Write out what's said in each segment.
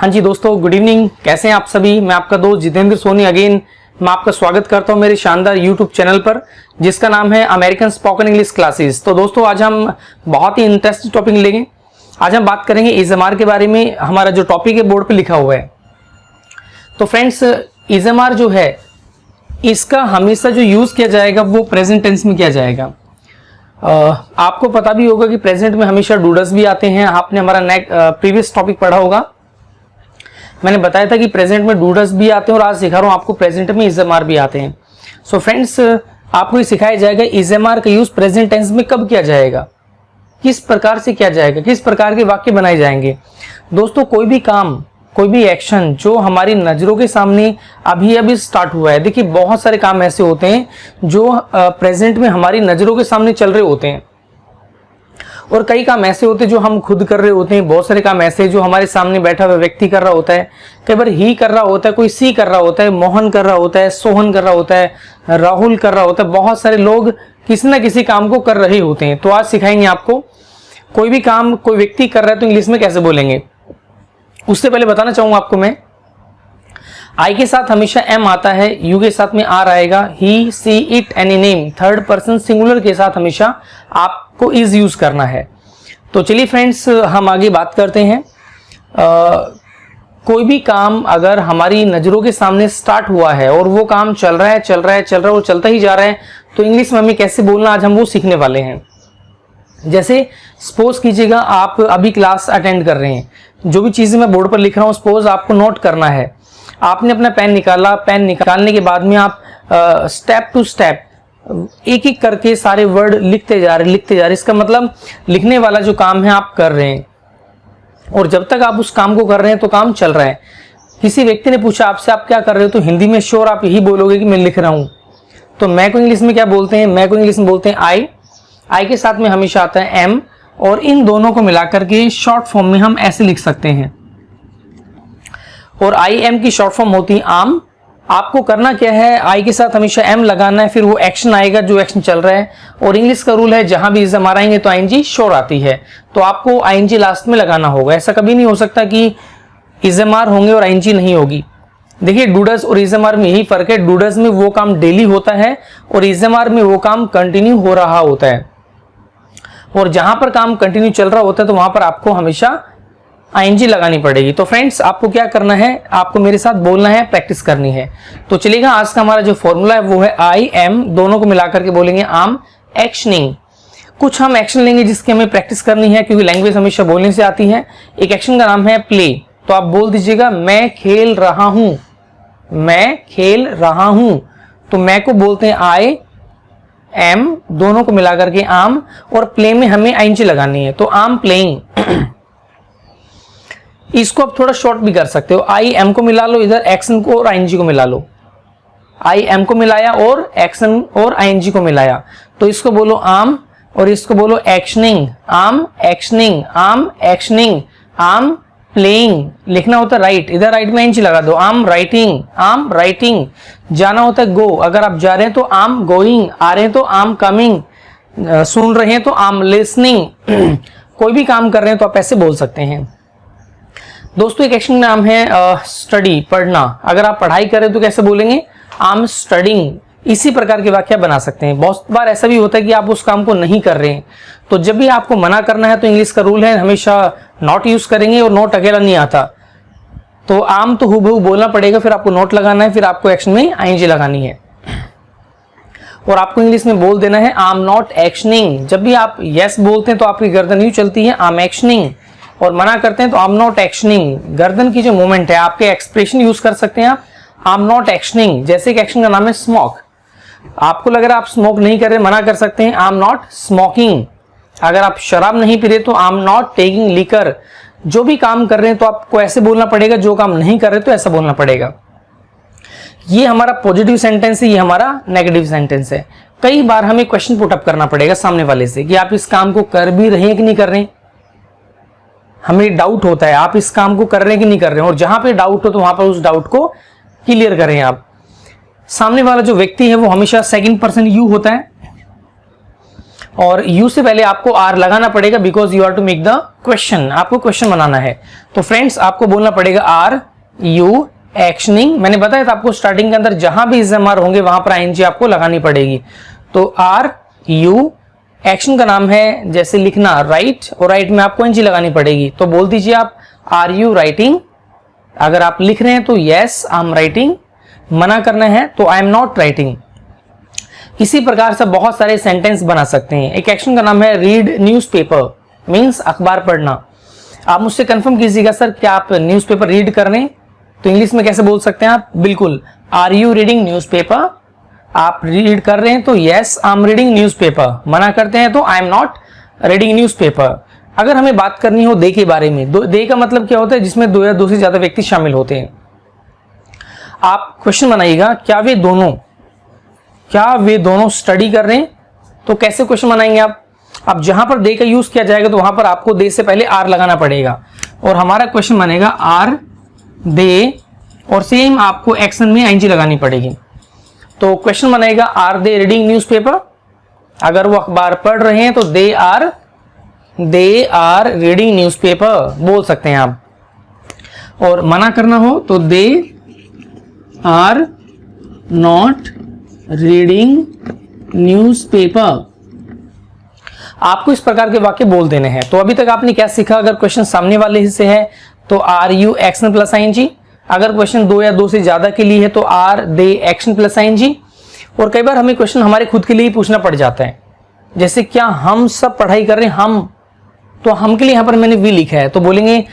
हाँ जी दोस्तों, good evening. कैसे हैं आप सभी। मैं आपका दोस्त जितेंद्र सोनी अगेन मैं आपका स्वागत करता हूं मेरे शानदार यूट्यूब चैनल पर जिसका नाम है अमेरिकन स्पोकन इंग्लिश क्लासेस। तो दोस्तों आज हम बहुत ही इंटरेस्टिंग टॉपिक लेंगे। आज हम बात करेंगे इजएमआर के बारे में। हमारा जो टॉपिक है बोर्ड पे लिखा हुआ है। तो फ्रेंड्स, इजएमआर जो है इसका हमेशा जो यूज किया जाएगा वो प्रेजेंट टेंस में किया जाएगा। आपको पता भी होगा कि प्रेजेंट में हमेशा डूडस भी आते हैं। आपने हमारा प्रीवियस टॉपिक पढ़ा होगा, मैंने बताया था कि प्रेजेंट में डूडस भी आते हैं और आज सिखा रहा हूं आपको प्रेजेंट में इजएमआर भी आते हैं। सो फ्रेंड्स, आपको ये सिखाया जाएगा इजएमआर का यूज प्रेजेंट टेंस में कब किया जाएगा, किस प्रकार से किया जाएगा, किस प्रकार के वाक्य बनाए जाएंगे। दोस्तों, कोई भी काम, कोई भी एक्शन जो हमारी नजरों के सामने अभी स्टार्ट हुआ है, देखिए बहुत सारे काम ऐसे होते हैं जो प्रेजेंट में हमारी नजरों के सामने चल रहे होते हैं और कई काम ऐसे होते हैं जो हम खुद कर रहे होते हैं। बहुत सारे काम ऐसे जो हमारे सामने बैठा हुआ व्यक्ति कर रहा होता है। कई बार ही कर रहा होता है, कोई सी कर रहा होता है, मोहन कर रहा होता है, सोहन कर रहा होता है, राहुल कर रहा होता है। बहुत सारे लोग किसी ना किसी काम को कर रहे होते हैं। तो आज सिखाएंगे आपको कोई भी काम कोई व्यक्ति कर रहा है तो इंग्लिश में कैसे बोलेंगे। उससे पहले बताना चाहूंगा आपको मैं, आई के साथ हमेशा एम आता है, यू के साथ में आर आएगा, he she it any name. Third person singular के साथ हमेशा आपको इज यूज करना है। तो चलिए फ्रेंड्स, हम आगे बात करते हैं। कोई भी काम अगर हमारी नजरों के सामने स्टार्ट हुआ है और वो काम चल रहा है और चलता ही जा रहा है, तो इंग्लिश में हमें कैसे बोलना आज हम वो सीखने वाले हैं। जैसे सपोज कीजिएगा आप अभी क्लास अटेंड कर रहे हैं, जो भी चीजें मैं बोर्ड पर लिख रहा हूं सपोज आपको नोट करना है। आपने अपना पेन निकाला, पेन निकालने के बाद में आप स्टेप टू स्टेप एक एक करके सारे वर्ड लिखते जा रहे। इसका मतलब लिखने वाला जो काम है आप कर रहे हैं और जब तक आप उस काम को कर रहे हैं तो काम चल रहा है। किसी व्यक्ति ने पूछा आपसे आप क्या कर रहे हो, तो हिंदी में श्योर आप यही बोलोगे कि मैं लिख रहा हूं। तो मैं को इंग्लिश में क्या बोलते हैं, मैं को इंग्लिश में बोलते हैं आई के साथ में हमेशा आता है एम और इन दोनों को मिलाकर के शॉर्ट फॉर्म में हम ऐसे लिख सकते हैं। और आई एम की शॉर्ट फॉर्म होती है आम। आपको करना क्या है, आई के साथ हमेशा एम लगाना है, फिर वो एक्शन आएगा जो एक्शन चल रहा है। और इंग्लिश का रूल है जहां भी इजएमआर आएंगे तो आईएनजी श्योर आती है, तो आपको आईएनजी लास्ट में लगाना होगा। ऐसा कभी नहीं हो सकता कि इजएमआर होंगे और आईएनजी नहीं होगी। देखिए, डूडस और इजएमआर में यही फर्क है। डूडस में वो काम डेली होता है और इजएमआर में वो काम कंटिन्यू हो रहा होता है। और जहां पर काम कंटिन्यू चल रहा होता है तो वहां पर आपको हमेशा आईएनजी लगानी पड़ेगी। तो फ्रेंड्स, आपको क्या करना है, आपको मेरे साथ बोलना है, प्रैक्टिस करनी है। तो चलिएगा, आज का हमारा जो फॉर्मूला है वो है आई एम, दोनों को मिलाकर के बोलेंगे आम एक्शनिंग। कुछ हम एक्शन लेंगे जिसकी हमें प्रैक्टिस करनी है क्योंकि लैंग्वेज हमेशा बोलने से आती है। एक एक्शन का नाम है प्ले, तो आप बोल दीजिएगा मैं खेल रहा हूं, मैं खेल रहा हूं। तो मैं को बोलते हैं आई एम, दोनों को मिलाकर के आम, और प्ले में हमें आईएनजी लगानी है तो आम प्लेइंग। इसको आप थोड़ा शॉर्ट भी कर सकते हो, आई एम को मिला लो, इधर एक्शन को और आईएनजी को मिला लो। आई एम को मिलाया और एक्शन और आईएनजी को मिलाया, तो इसको बोलो आम और इसको बोलो एक्शनिंग। आम एक्शनिंग, आम एक्शनिंग, आम प्लेइंग। लिखना होता है राइट, इधर राइट में आईएनजी लगा दो। आम राइटिंग, आम राइटिंग। जाना होता है गो, अगर आप जा रहे हैं तो आम गोइंग, आ रहे हैं तो आम कमिंग, सुन रहे हैं तो आम लिसनिंग। कोई भी काम कर रहे हैं तो आप ऐसे बोल सकते हैं। दोस्तों, एक एक्शन नाम है स्टडी, पढ़ना। अगर आप पढ़ाई करें तो कैसे बोलेंगे, आम स्टडिंग। इसी प्रकार के वाक्य बना सकते हैं। बहुत बार ऐसा भी होता है कि आप उस काम को नहीं कर रहे हैं, तो जब भी आपको मना करना है तो इंग्लिश का रूल है हमेशा नॉट यूज करेंगे और नॉट अकेला नहीं आता, तो आम तो हूबहू बोलना पड़ेगा, फिर आपको नॉट लगाना है, फिर आपको एक्शन में आईएनजी लगानी है और आपको इंग्लिश में बोल देना है आम नॉट एक्शनिंग। जब भी आप यस बोलते हैं तो आपकी गर्दन यूं चलती है, आम एक्शनिंग, और मना करते हैं तो आम नॉट एक्शनिंग। गर्दन की जो मूवमेंट है, आपके एक्सप्रेशन यूज कर सकते हैं आप, आम नॉट एक्शनिंग। जैसे एक एक्शन का नाम है स्मोक, आपको लग रहा है आप स्मोक नहीं कर रहे, मना कर सकते हैं आम नॉट स्मोकिंग। अगर आप शराब नहीं पी रहे तो आम नॉट टेकिंग लिकर। जो भी काम कर रहे हैं तो आपको ऐसे बोलना पड़ेगा, जो काम नहीं कर रहे तो ऐसा बोलना पड़ेगा। ये हमारा पॉजिटिव सेंटेंस है, ये हमारा नेगेटिव सेंटेंस है। कई बार हमें क्वेश्चन पुट अप करना पड़ेगा सामने वाले से कि आप इस काम को कर भी रहे हैं कि नहीं कर रहे हैं। हमें डाउट होता है आप इस काम को कर रहे हैं कि नहीं कर रहे हैं, और जहां पे डाउट हो तो वहां पर उस डाउट को क्लियर करें आप। सामने वाला जो व्यक्ति है वो हमेशा सेकंड पर्सन यू होता है और यू से पहले आपको आर लगाना पड़ेगा because you are to make the question, आपको क्वेश्चन बनाना है। तो फ्रेंड्स आपको बोलना पड़ेगा आर यू एक्शनिंग। मैंने बताया था आपको स्टार्टिंग के अंदर जहां भी इज़्ज़ामार होंगे वहां पर आईएनजी आपको लगानी पड़ेगी। तो आर यू एक्शन का नाम है, जैसे लिखना राइट, और राइट में आपको एनजी लगानी पड़ेगी। तो बोल दीजिए आप आर यू राइटिंग। अगर आप लिख रहे हैं तो यस आई एम राइटिंग, मना करना है तो आई एम नॉट राइटिंग। इसी प्रकार से बहुत सारे सेंटेंस बना सकते हैं। एक एक्शन का नाम है रीड न्यूज़पेपर, मींस अखबार पढ़ना। आप मुझसे कंफर्म कीजिएगा सर क्या आप न्यूज़पेपर रीड कर रहे हैं, तो इंग्लिश में कैसे बोल सकते हैं आप? बिल्कुल, आर यू रीडिंग न्यूज़पेपर। आप रीड कर रहे हैं तो yes I am reading newspaper, मना करते हैं तो I am not reading newspaper. अगर हमें बात करनी हो दे के बारे में, दे का मतलब क्या होता है? जिसमें दो या दो से ज्यादा व्यक्ति शामिल होते हैं। आप क्वेश्चन बनाइएगा क्या वे दोनों स्टडी कर रहे हैं? तो कैसे क्वेश्चन बनाएंगे आप? अब जहां पर दे का यूज किया जाएगा तो वहां पर आपको दे से पहले आर लगाना पड़ेगा और हमारा क्वेश्चन बनेगा आर दे, और सेम आपको एक्शन में आईएनजी लगानी पड़ेगी। तो क्वेश्चन बनेगा आर दे रीडिंग न्यूज़पेपर। अगर वो अखबार पढ़ रहे हैं तो दे आर रीडिंग न्यूज़पेपर बोल सकते हैं आप। और मना करना हो तो they are not reading newspaper. आपको इस प्रकार के वाक्य बोल देने हैं। तो अभी तक आपने क्या सीखा? अगर क्वेश्चन सामने वाले से है तो are you action plus ING. अगर क्वेश्चन दो या दो से ज्यादा के लिए है तो are they action plus ING. और कई बार हमें क्वेश्चन हमारे खुद के लिए पूछना पड़ जाता है, जैसे क्या हम सब पढ़ाई कर रहे हैं? हम, तो हम के लिए यहां पर मैंने वी लिखा है तो बोलेंगे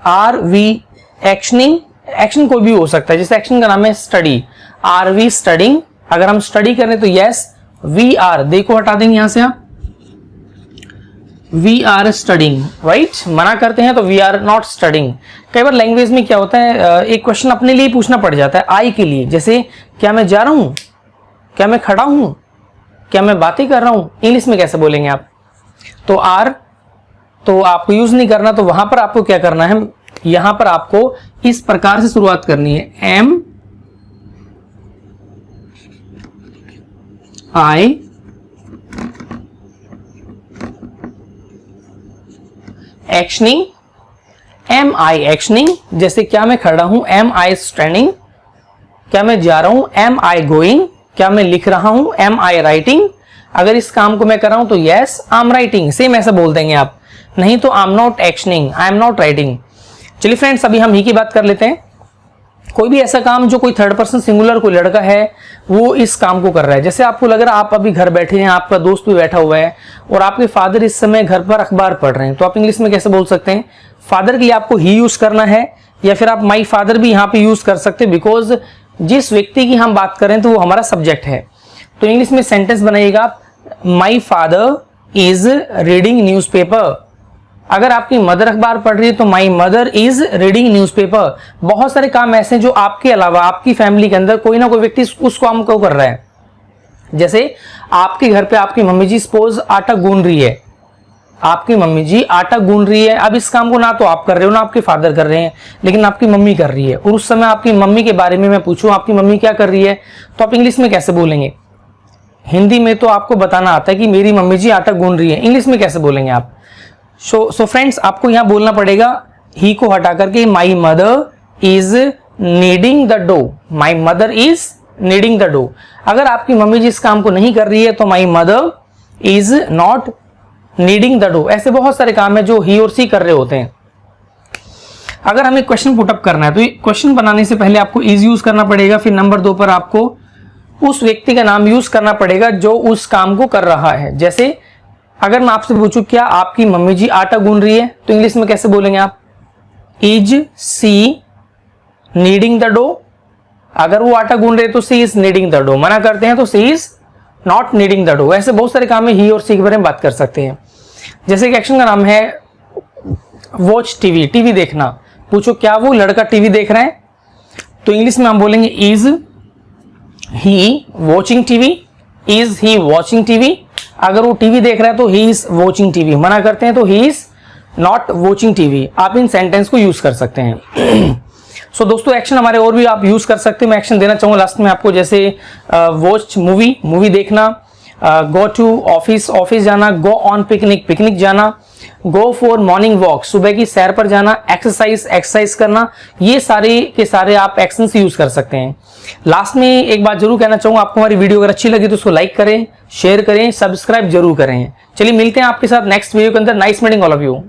आर वी एक्शनिंग। एक्शन कोई भी हो सकता है, जैसे एक्शन का नाम है स्टडी, आर वी स्टडिंग। अगर हम स्टडी कर रहे हैं तो यस वी आर, दे को हटा देंगे यहां से आप, वी आर स्टडिंग, राइट। मना करते हैं तो वी आर नॉट स्टडिंग। कई बार लैंग्वेज में क्या होता है, एक क्वेश्चन अपने लिए पूछना पड़ जाता है आई के लिए, जैसे क्या मैं जा रहा हूं, क्या मैं खड़ा हूं, क्या मैं बातें कर रहा हूं? इंग्लिश में कैसे बोलेंगे आप? तो आर तो आपको यूज नहीं करना, तो वहां पर आपको क्या करना है, यहां पर आपको इस प्रकार से शुरुआत करनी है, एम आई एक्शनिंग, एम आई एक्शनिंग। जैसे क्या मैं खड़ा हूं, एम आई स्टैंडिंग। क्या मैं जा रहा हूं, एम आई गोइंग। क्या मैं लिख रहा हूं, एम आई राइटिंग। अगर इस काम को मैं कर रहा हूं तो yes I am writing, same ऐसा बोल देंगे आप। नहीं तो I am not actioning, I am not writing. चलिए फ्रेंड्स, अभी हम ही की बात कर लेते हैं। कोई भी ऐसा काम जो कोई थर्ड पर्सन सिंगुलर कोई लड़का है वो इस काम को कर रहा है, जैसे आपको लग रहा है आप अभी घर बैठे हैं, आपका दोस्त भी बैठा हुआ है और आपके फादर इस समय घर पर अखबार पढ़ रहे हैं, तो आप इंग्लिश में कैसे बोल सकते हैं? फादर के लिए आपको ही यूज करना है, या फिर आप माई फादर भी यहाँ पे यूज कर सकते हैं, बिकॉज जिस व्यक्ति की हम बात करें तो वो हमारा सब्जेक्ट है। तो इंग्लिश में सेंटेंस बनाइएगा, my father is reading newspaper. अगर आपकी मदर अखबार पढ़ रही है तो my mother is reading newspaper. बहुत सारे काम ऐसे हैं जो आपके अलावा आपकी फैमिली के अंदर कोई ना कोई व्यक्ति उस काम को कर रहा है। जैसे आपके घर पे आपकी मम्मी जी सपोज आटा गूंद रही है, आपकी मम्मी जी आटा गूंद रही है। अब इस काम को ना तो आप कर रहे हो ना आपके फादर कर रहे हैं, लेकिन आपकी मम्मी कर रही है, और उस समय आपकी मम्मी के बारे में मैं पूछूं आपकी मम्मी क्या कर रही है, तो आप इंग्लिश में कैसे बोलेंगे? हिंदी में तो आपको बताना आता है कि मेरी मम्मी जी आटा गूंद रही है, इंग्लिश में कैसे बोलेंगे आप? सो फ्रेंड्स, आपको यहां बोलना पड़ेगा ही को हटा करके my mother is needing the dough, my mother is needing the dough. अगर आपकी मम्मी जी इस काम को नहीं कर रही है तो my mother is not needing the dough. ऐसे बहुत सारे काम है जो ही और सी कर रहे होते हैं। अगर हमें क्वेश्चन पुटअप करना है तो क्वेश्चन बनाने से पहले आपको इज यूज करना पड़ेगा, फिर नंबर 2 पर आपको उस व्यक्ति का नाम यूज करना पड़ेगा जो उस काम को कर रहा है। जैसे अगर मैं आपसे पूछूं क्या आपकी मम्मी जी आटा गूंद रही है, तो इंग्लिश में कैसे बोलेंगे आप? Is she kneading the dough. अगर वो आटा गूंद रहे तो she is needing the dough. मना करते हैं तो she is not needing the dough. ऐसे बहुत सारे काम है, ही और सी के बारे में बात कर सकते हैं। जैसे कि एक्शन का नाम है वॉच टीवी, टीवी देखना। पूछो क्या वो लड़का टीवी देख रहा है, तो इंग्लिश में हम बोलेंगे is he watching TV, is he watching TV. अगर वो टीवी देख रहा है तो ही इज वॉचिंग टीवी। मना करते हैं तो he is not watching TV. आप इन सेंटेंस को यूज कर सकते हैं। सो दोस्तों, एक्शन हमारे और भी आप यूज कर सकते हैं। मैं एक्शन देना चाहूंगा लास्ट में आपको, जैसे वॉच मूवी, मूवी देखना। गो टू ऑफिस, ऑफिस जाना, गो ऑन पिकनिक, पिकनिक जाना, गो फॉर मॉर्निंग वॉक, सुबह की सैर पर जाना, एक्सरसाइज, एक्सरसाइज करना, ये सारे के सारे आप एक्शंस यूज कर सकते हैं। लास्ट में एक बात जरूर कहना चाहूंगा, आपको हमारी वीडियो अगर अच्छी लगी तो उसको लाइक करें, शेयर करें, सब्सक्राइब जरूर करें। चलिए मिलते हैं आपके साथ नेक्स्ट वीडियो के अंदर। Nice meeting all of you.